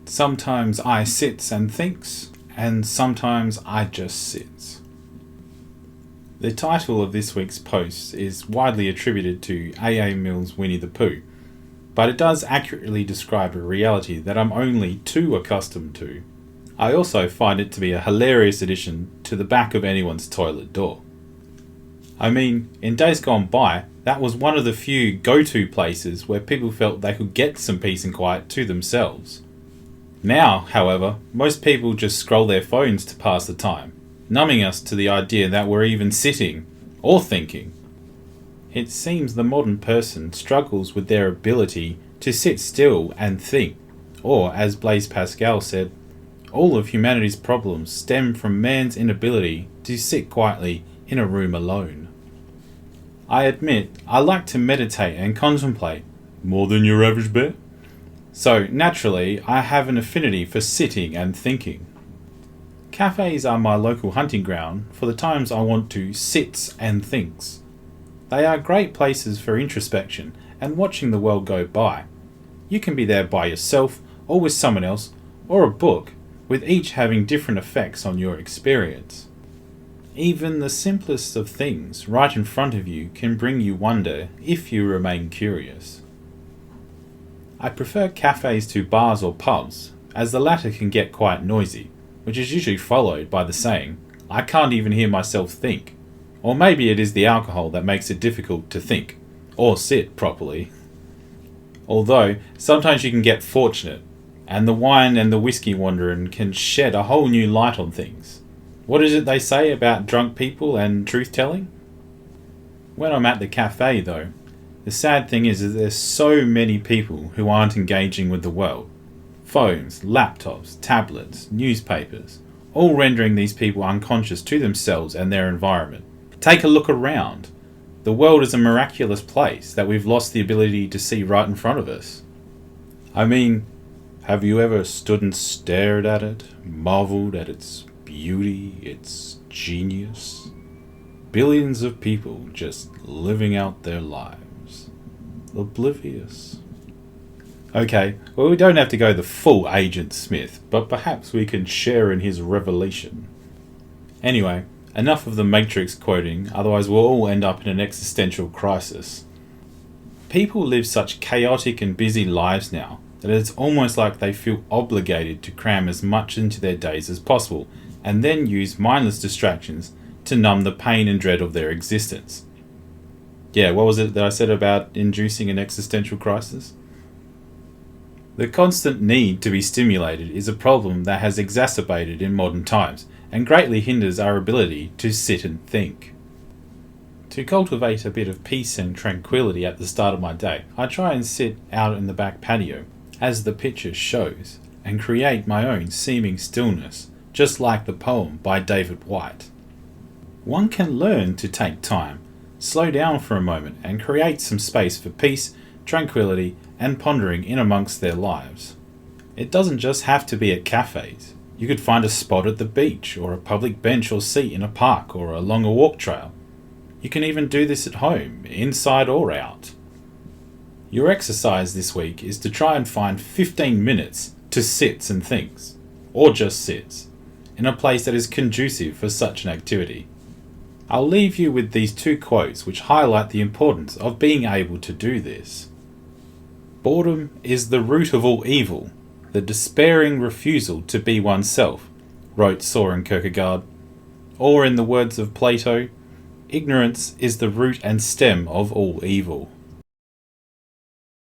Sometimes I sits and thinks, and sometimes I just sits. The title of this week's post is widely attributed to A.A. Milne's Winnie the Pooh, but it does accurately describe a reality that I'm only too accustomed to. I also find it to be a hilarious addition to the back of anyone's toilet door. I mean, in days gone by, that was one of the few go-to places where people felt they could get some peace and quiet to themselves. Now, however, most people just scroll their phones to pass the time, numbing us to the idea that we're even sitting or thinking. It seems the modern person struggles with their ability to sit still and think, or as Blaise Pascal said, all of humanity's problems stem from man's inability to sit quietly in a room alone. I admit I like to meditate and contemplate more than your average bear. So naturally I have an affinity for sitting and thinking. Cafes are my local hunting ground for the times I want to sits and thinks. They are great places for introspection and watching the world go by. You can be there by yourself or with someone else or a book, with each having different effects on your experience. Even the simplest of things right in front of you can bring you wonder if you remain curious. I prefer cafes to bars or pubs, as the latter can get quite noisy, which is usually followed by the saying, "I can't even hear myself think." Or maybe it is the alcohol that makes it difficult to think, or sit properly. Although, sometimes you can get fortunate, and the wine and the whiskey wandering can shed a whole new light on things. What is it they say about drunk people and truth-telling? When I'm at the cafe though, the sad thing is that there's so many people who aren't engaging with the world. Phones, laptops, tablets, newspapers, all rendering these people unconscious to themselves and their environment. Take a look around. The world is a miraculous place that we've lost the ability to see right in front of us. I mean, have you ever stood and stared at it, marveled at its beauty, its genius? Billions of people just living out their lives, oblivious. Okay, well, we don't have to go the full Agent Smith, but perhaps we can share in his revelation. Anyway, enough of the Matrix quoting, otherwise we'll all end up in an existential crisis. People live such chaotic and busy lives now that it's almost like they feel obligated to cram as much into their days as possible and then use mindless distractions to numb the pain and dread of their existence. Yeah, what was it that I said about inducing an existential crisis? The constant need to be stimulated is a problem that has exacerbated in modern times and greatly hinders our ability to sit and think. To cultivate a bit of peace and tranquility at the start of my day, I try and sit out in the back patio, as the picture shows, and create my own seeming stillness, just like the poem by David Whyte. One can learn to take time, slow down for a moment, and create some space for peace, tranquility, and pondering in amongst their lives. It doesn't just have to be at cafes. You could find a spot at the beach, or a public bench or seat in a park, or along a walk trail. You can even do this at home, inside or out. Your exercise this week is to try and find 15 minutes to sits and thinks, or just sits, in a place that is conducive for such an activity. I'll leave you with these two quotes which highlight the importance of being able to do this. Boredom is the root of all evil, the despairing refusal to be oneself, wrote Soren Kierkegaard. Or in the words of Plato, ignorance is the root and stem of all evil.